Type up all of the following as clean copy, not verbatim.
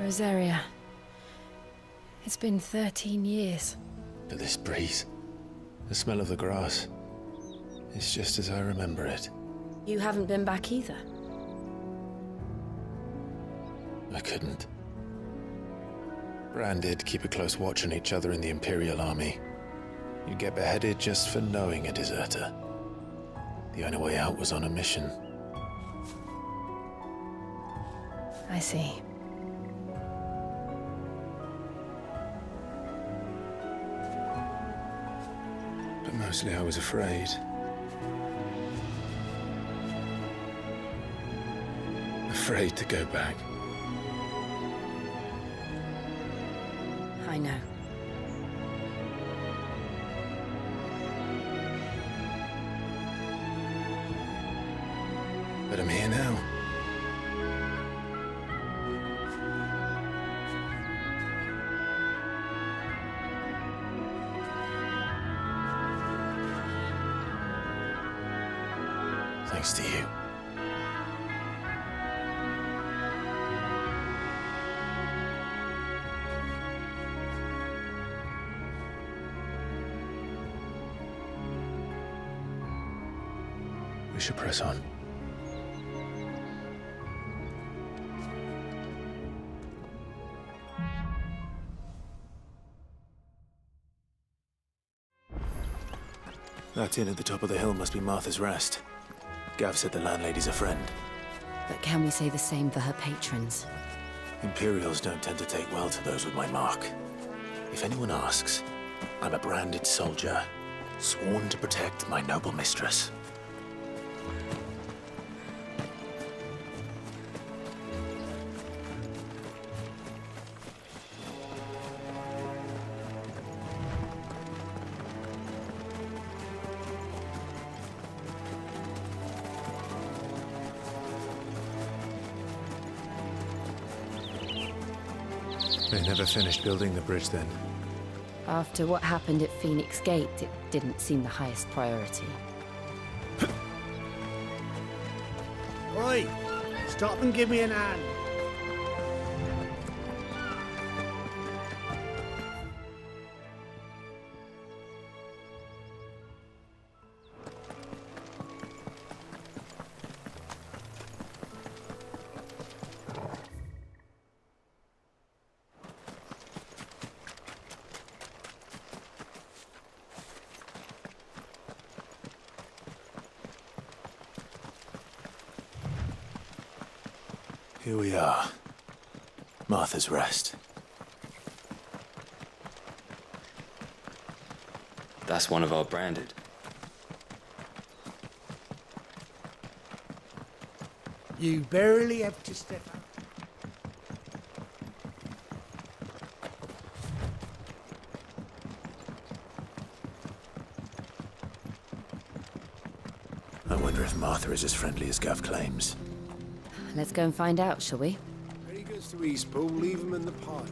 Rosaria. It's been 13 years. But this breeze, the smell of the grass, it's just as I remember it. You haven't been back either? I couldn't. Bran did keep a close watch on each other in the Imperial Army. You'd get beheaded just for knowing a deserter. The only way out was on a mission. I see. But mostly I was afraid. Afraid to go back. I know. But I'm here now. Thanks to you. We should press on. That inn at the top of the hill must be Martha's Rest. Gav said the landlady's a friend. But can we say the same for her patrons? Imperials don't tend to take well to those with my mark. If anyone asks, I'm a branded soldier, sworn to protect my noble mistress. They never finished building the bridge then. After what happened at Phoenix Gate, it didn't seem the highest priority. Oi! Stop and give me an hand. Here we are. Martha's Rest. That's one of our branded. You barely have to step out. I wonder if Martha is as friendly as Gav claims. Let's go and find out, shall we? When he goes to Eastpool, leave him in the pile.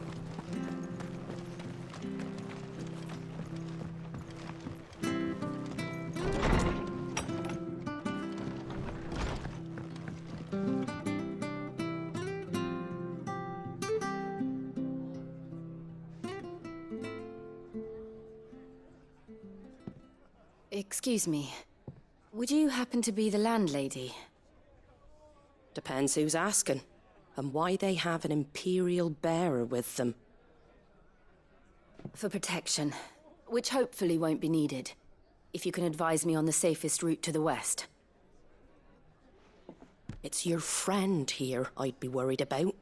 Excuse me. Would you happen to be the landlady? Depends who's asking, and why they have an Imperial bearer with them. For protection, which hopefully won't be needed. If you can advise me on the safest route to the west. It's your friend here I'd be worried about.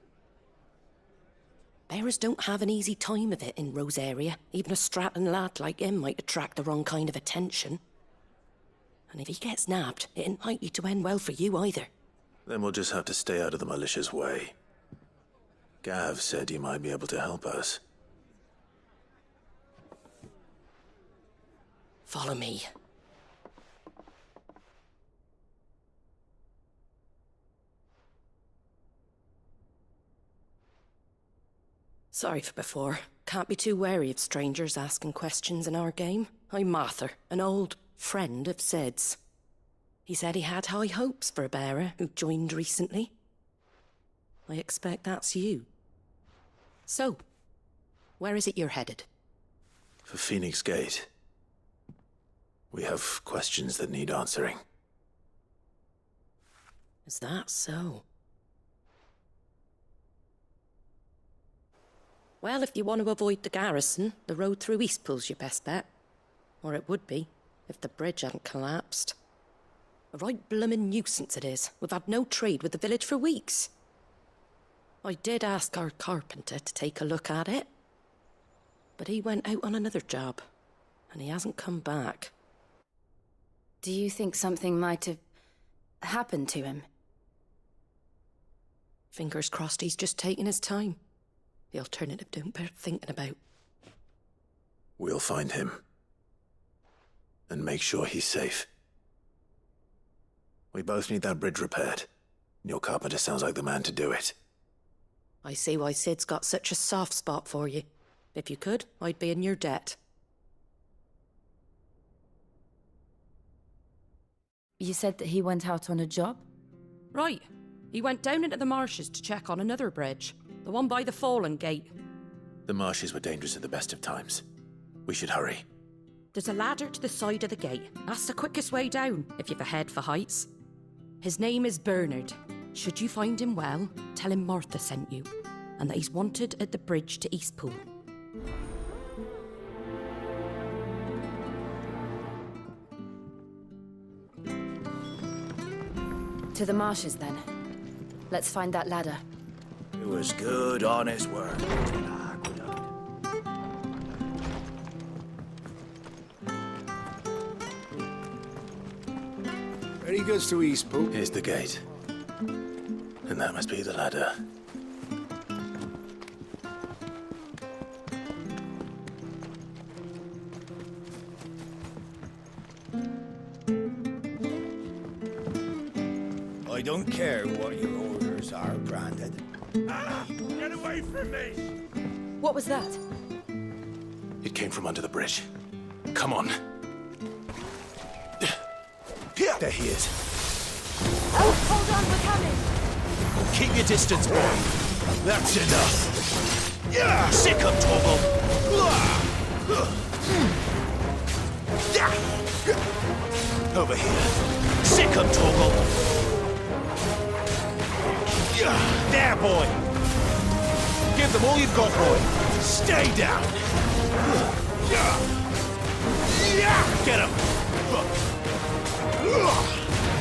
Bearers don't have an easy time of it in Rosaria. Even a strapping lad like him might attract the wrong kind of attention. And if he gets nabbed, it ain't likely to end well for you either. Then we'll just have to stay out of the malicious way. Gav said he might be able to help us. Follow me. Sorry for before. Can't be too wary of strangers asking questions in our game. I'm Martha, an old friend of Sid's. He said he had high hopes for a bearer who joined recently. I expect that's you. So, where is it you're headed? For Phoenix Gate. We have questions that need answering. Is that so? Well, if you want to avoid the garrison, the road through Eastpool's your best bet. Or it would be, if the bridge hadn't collapsed. A right bloomin' nuisance it is. We've had no trade with the village for weeks. I did ask our carpenter to take a look at it. But he went out on another job, and he hasn't come back. Do you think something might have happened to him? Fingers crossed he's just taking his time. The alternative don't bear thinking about. We'll find him. And make sure he's safe. We both need that bridge repaired. Your carpenter sounds like the man to do it. I see why Sid's got such a soft spot for you. If you could, I'd be in your debt. You said that he went out on a job? Right. He went down into the marshes to check on another bridge. The one by the Fallen Gate. The marshes were dangerous at the best of times. We should hurry. There's a ladder to the side of the gate. That's the quickest way down, if you've a head for heights. His name is Bernard. Should you find him well, tell him Martha sent you, and that he's wanted at the bridge to Eastpool. To the marshes, then. Let's find that ladder. It was good, honest work. Very good to Eastpool. Here's the gate. And that must be the ladder. I don't care what your orders are, Branded. Ah! Get away from me! What was that? It came from under the bridge. Come on. There he is. Oh, hold on, we're coming! Keep your distance, boy. That's enough. Sick of Torval. Over here. Sick of Torval. There, boy. Give them all you've got, boy. Stay down. Get him.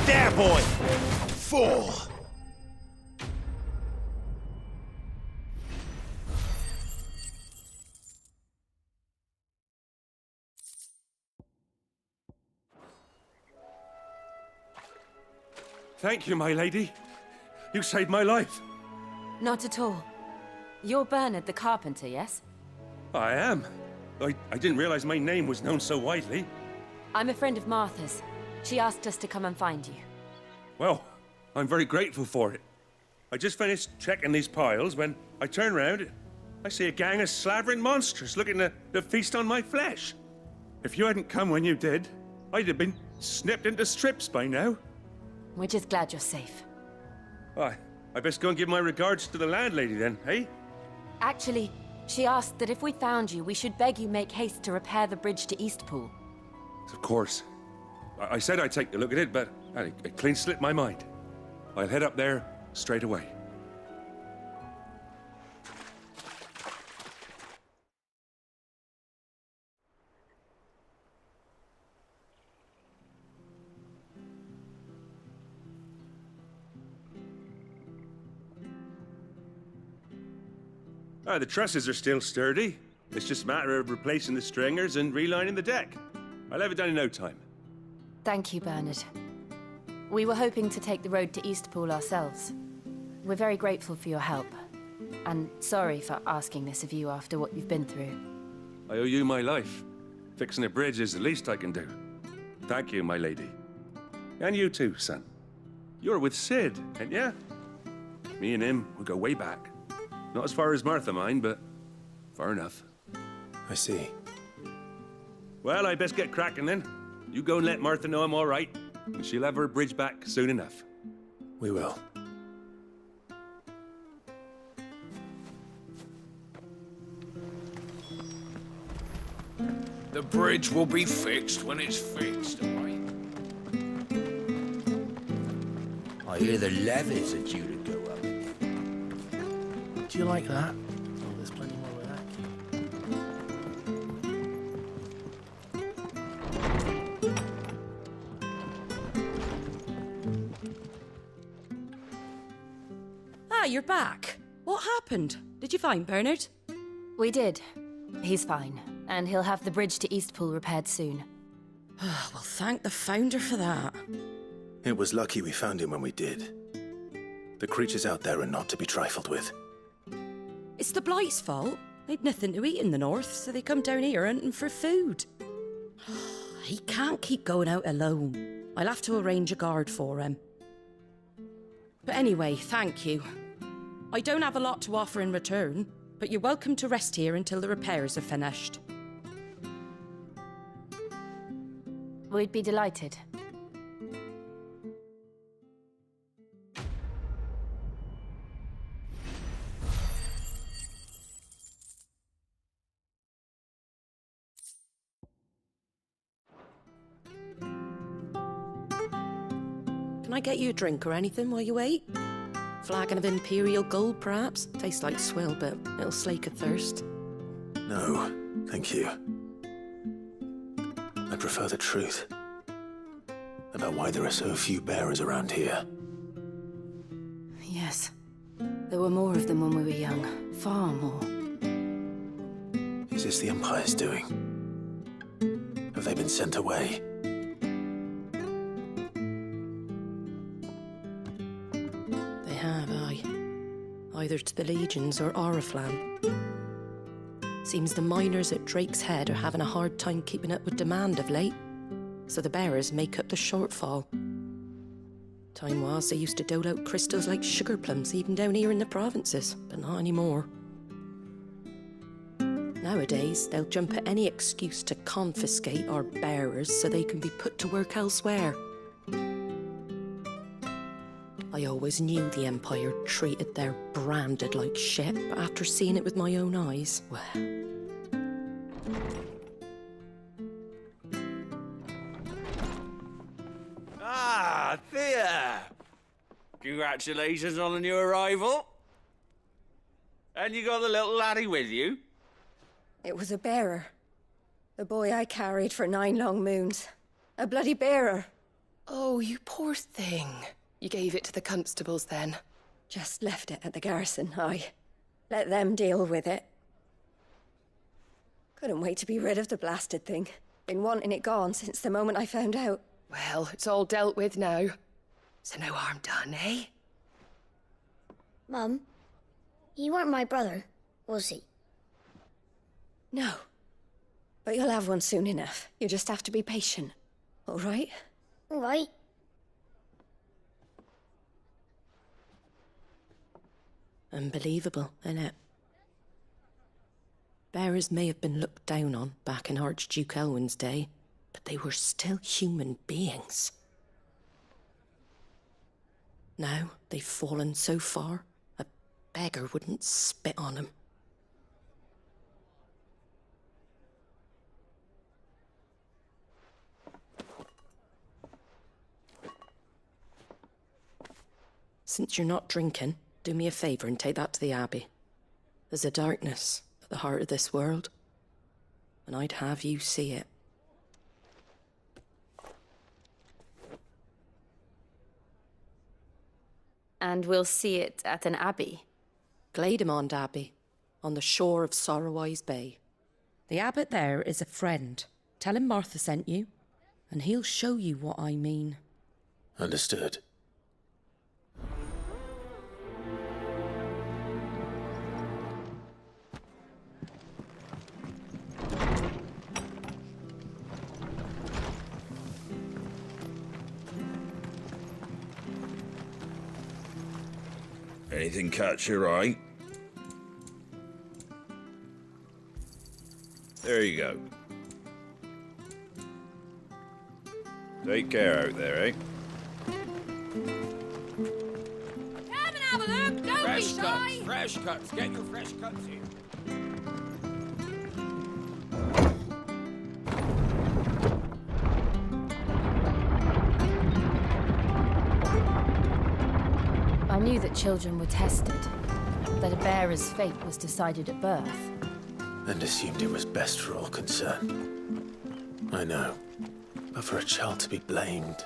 There, boy. Fall. Thank you, my lady. You saved my life. Not at all. You're Bernard the carpenter, yes? I am. I didn't realize my name was known so widely. I'm a friend of Martha's. She asked us to come and find you. Well, I'm very grateful for it. I just finished checking these piles when I turn around. I see a gang of slavering monsters looking to feast on my flesh. If you hadn't come when you did, I'd have been snipped into strips by now. We're just glad you're safe. I best go and give my regards to the landlady then, eh? Actually, she asked that if we found you, we should beg you make haste to repair the bridge to Eastpool. Of course. I said I'd take a look at it, but it clean slipped my mind. I'll head up there straight away. The trusses are still sturdy. It's just a matter of replacing the stringers and relining the deck. I'll have it done in no time. Thank you, Bernard. We were hoping to take the road to Eastpool ourselves. We're very grateful for your help. And sorry for asking this of you after what you've been through. I owe you my life. Fixing a bridge is the least I can do. Thank you, my lady. And you too, son. You're with Sid, ain't ya? Me and him, we go way back. Not as far as Martha, mind, but far enough. I see. Well, I best get cracking then. You go and let Martha know I'm all right, and she'll have her bridge back soon enough. We will. The bridge will be fixed when it's fixed, alright? I hear the levies are due to go up. Do you like that? Oh, there's plenty more where that Ah, you're back. What happened? Did you find Bernard? We did. He's fine, and he'll have the bridge to Eastpool repaired soon. Well, thank the Founder for that. It was lucky we found him when we did. The creatures out there are not to be trifled with. It's the Blight's fault. They'd nothing to eat in the north, so they come down here hunting for food. He can't keep going out alone. I'll have to arrange a guard for him. But anyway, thank you. I don't have a lot to offer in return, but you're welcome to rest here until the repairs are finished. We'd be delighted. Can I get you a drink or anything while you wait? Flagon of Imperial Gold, perhaps? Tastes like swill, but it'll slake a thirst. No, thank you. I prefer the truth about why there are so few bearers around here. Yes. There were more of them when we were young. Far more. Is this the Empire's doing? Have they been sent away? They have, aye. Either to the Legions or Oriflamme. Seems the miners at Drake's Head are having a hard time keeping up with demand of late, so the bearers make up the shortfall. Time was they used to dole out crystals like sugar plums even down here in the provinces, but not anymore. Nowadays, they'll jump at any excuse to confiscate our bearers so they can be put to work elsewhere. I always knew the Empire treated their branded like shit, but after seeing it with my own eyes, well... Ah, Thea! Congratulations on the new arrival. And you got the little laddie with you? It was a bearer. The boy I carried for 9 long moons. A bloody bearer. Oh, you poor thing. You gave it to the constables then? Just left it at the garrison, aye. Let them deal with it. Couldn't wait to be rid of the blasted thing. Been wanting it gone since the moment I found out. Well, it's all dealt with now. So no harm done, eh? Mum, he weren't my brother, was he? No. But you'll have one soon enough. You just have to be patient. All right? All right. Unbelievable, innit? Bearers may have been looked down on back in Archduke Elwin's day, but they were still human beings. Now they've fallen so far, a beggar wouldn't spit on them. Since you're not drinking, do me a favour and take that to the Abbey. There's a darkness at the heart of this world, and I'd have you see it. And we'll see it at an abbey? Glademond Abbey, on the shore of Sorrowwise Bay. The abbot there is a friend. Tell him Martha sent you, and he'll show you what I mean. Understood. Anything catch your eye? There you go. Take care out there, eh? Come and have a look, don't Fresh be shy! cuts, fresh cuts. Get your fresh cuts here. knew that children were tested, that a bearer's fate was decided at birth. And assumed it was best for all concerned. I know. But for a child to be blamed,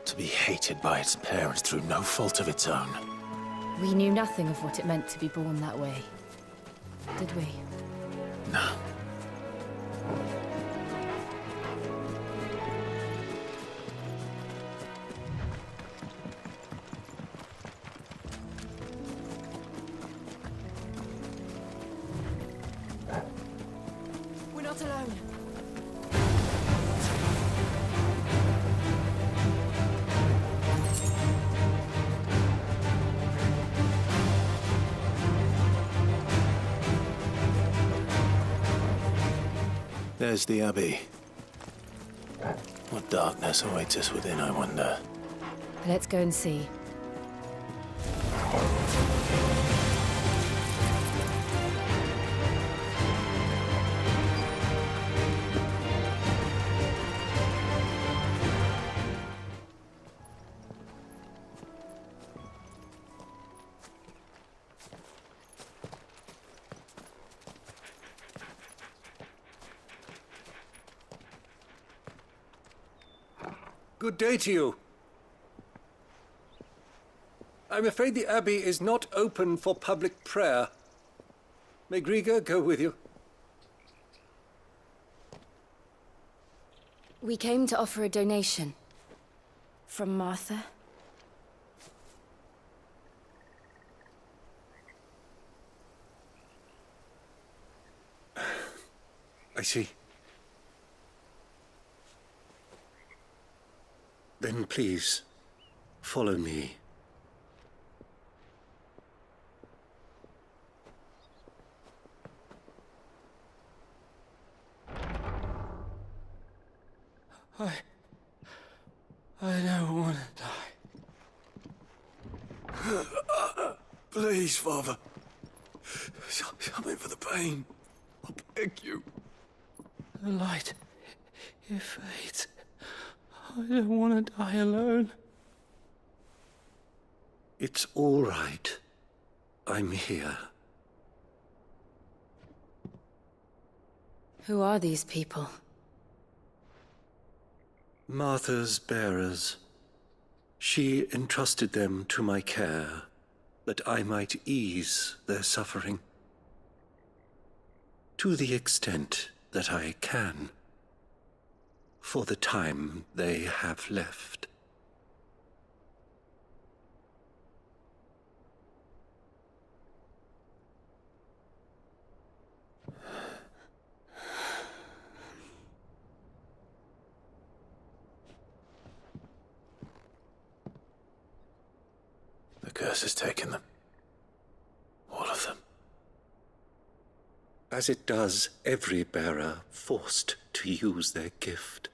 to be hated by its parents through no fault of its own. We knew nothing of what it meant to be born that way, did we? No. We're not alone. There's the Abbey. What darkness awaits us within, I wonder. Let's go and see. Good day to you. I'm afraid the Abbey is not open for public prayer. May Griga go with you? We came to offer a donation. From Martha. I see. Then please, follow me. I don't want to die. Please, Father. Something for the pain. I beg you. The light, it fades. I don't want to die alone. It's all right. I'm here. Who are these people? Martha's bearers. She entrusted them to my care, that I might ease their suffering. To the extent that I can. For the time they have left. The curse has taken them. All of them. As it does every bearer forced to use their gift.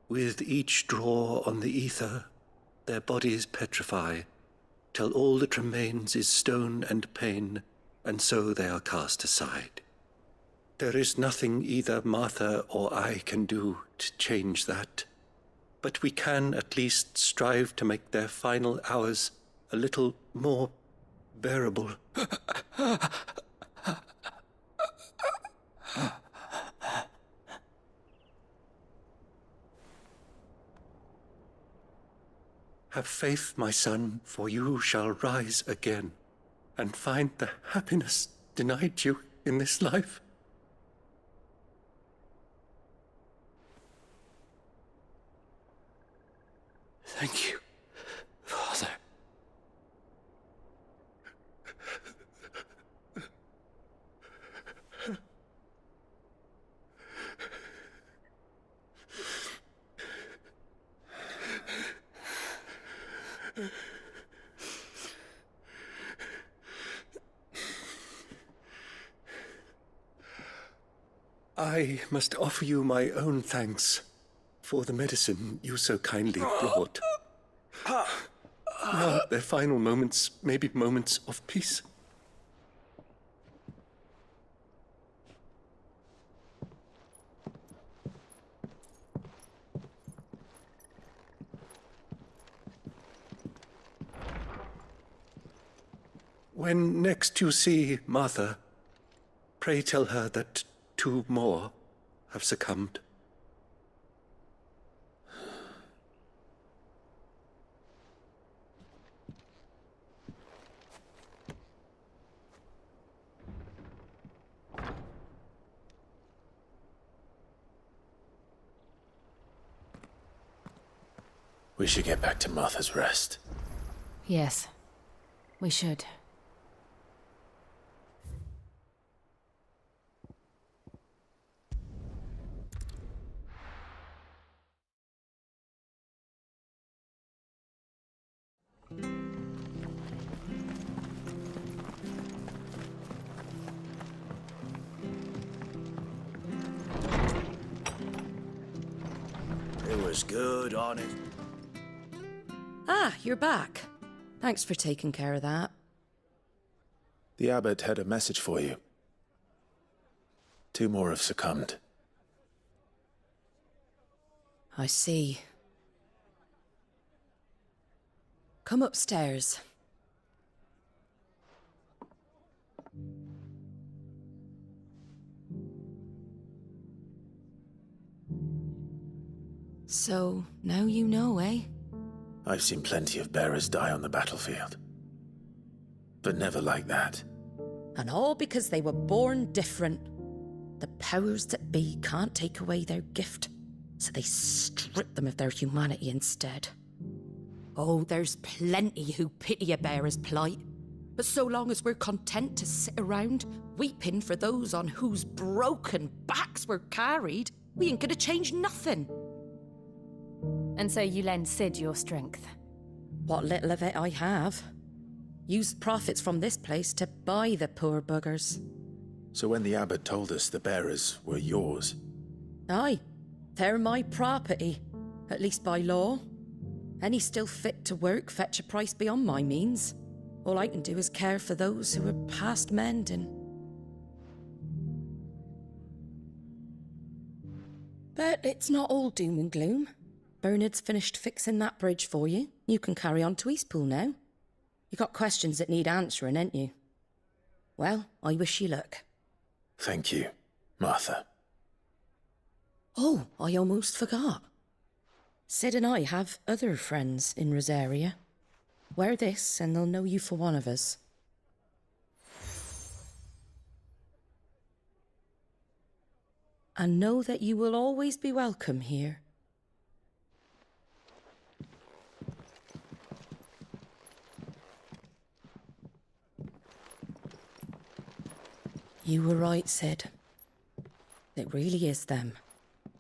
With each draw on the ether, their bodies petrify, till all that remains is stone and pain, and so they are cast aside. There is nothing either Martha or I can do to change that, but we can at least strive to make their final hours a little more bearable. Have faith, my son, for you shall rise again and find the happiness denied you in this life. Thank you, Father. I must offer you my own thanks for the medicine you so kindly brought. Now, their final moments may be moments of peace. When next you see Martha, pray tell her that 2 more have succumbed. We should get back to Martha's Rest. Yes, we should. It was good, honest. Ah, you're back. Thanks for taking care of that. The abbot had a message for you. 2 more have succumbed. I see. Come upstairs. So, now you know, eh? I've seen plenty of bearers die on the battlefield. But never like that. And all because they were born different. The powers that be can't take away their gift, so they strip them of their humanity instead. Oh, there's plenty who pity a bearer's plight. But so long as we're content to sit around, weeping for those on whose broken backs we're carried, we ain't gonna change nothing. And so you lend Sid your strength? What little of it I have. Used profits from this place to buy the poor buggers. So when the abbot told us the bearers were yours... Aye, they're my property, at least by law. Any still fit to work fetch a price beyond my means. All I can do is care for those who are past mending. But it's not all doom and gloom. Bernard's finished fixing that bridge for you. You can carry on to Eastpool now. You got questions that need answering, ain't you? Well, I wish you luck. Thank you, Martha. Oh, I almost forgot. Sid and I have other friends in Rosaria. Wear this and they'll know you for one of us. And know that you will always be welcome here. You were right, Sid. It really is them.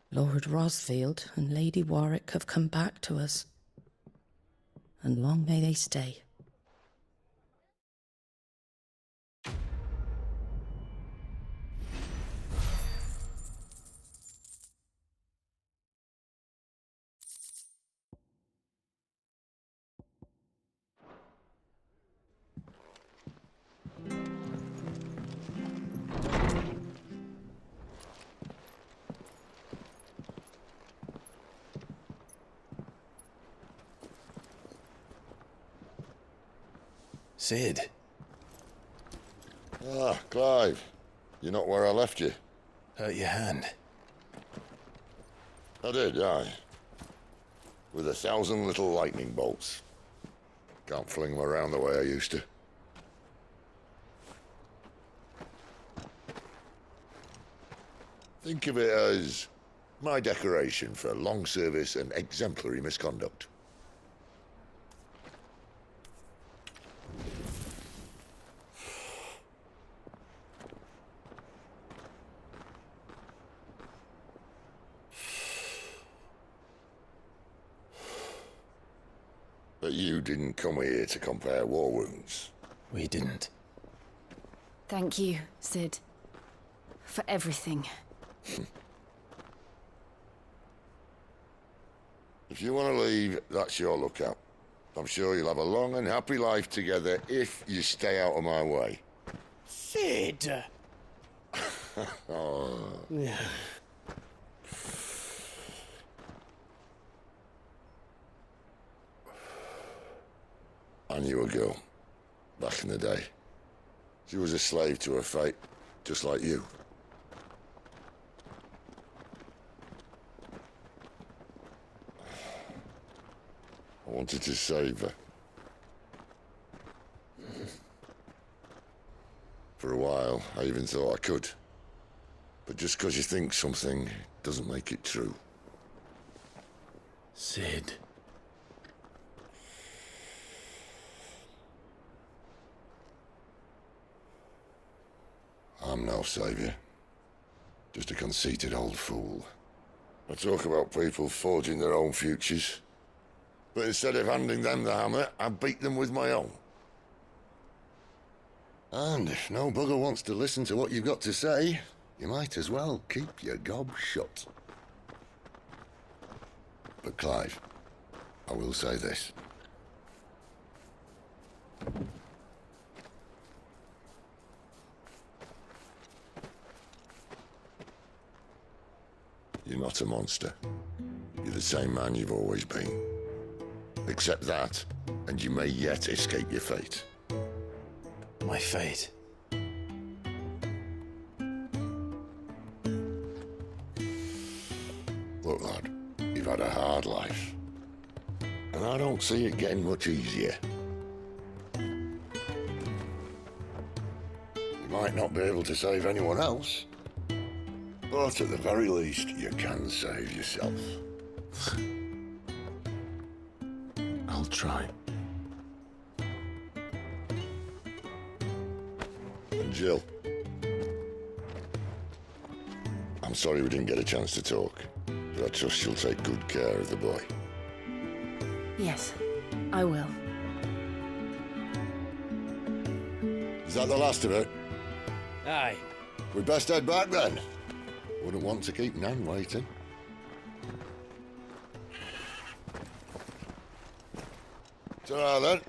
Lord Rosfield and Lady Warwick have come back to us. And long may they stay. Sid. Ah, Clive. You're not where I left you. Hurt your hand. I did, aye. With 1,000 little lightning bolts. Can't fling them around the way I used to. Think of it as my decoration for long service and exemplary misconduct. But you didn't come here to compare war wounds. We didn't. Thank you, Sid. For everything. If you want to leave, that's your lookout. I'm sure you'll have a long and happy life together if you stay out of my way. Sid! Oh. Yeah. I knew a girl back in the day. She was a slave to her fate, just like you. I wanted to save her. For a while, I even thought I could. But just because you think something doesn't make it true. Sid. I'm no savior. Just a conceited old fool. I talk about people forging their own futures. But instead of handing them the hammer, I beat them with my own. And if no bugger wants to listen to what you've got to say, you might as well keep your gob shut. But Clive, I will say this. You're not a monster. You're the same man you've always been. Accept that, and you may yet escape your fate. My fate? Look, lad, you've had a hard life. And I don't see it getting much easier. You might not be able to save anyone else, but at the very least, you can save yourself. I'll try. And Jill, I'm sorry we didn't get a chance to talk, but I trust you'll take good care of the boy. Yes, I will. Is that the last of it? Aye. We'd best head back then. Wouldn't want to keep Nan waiting. Ta-ra then.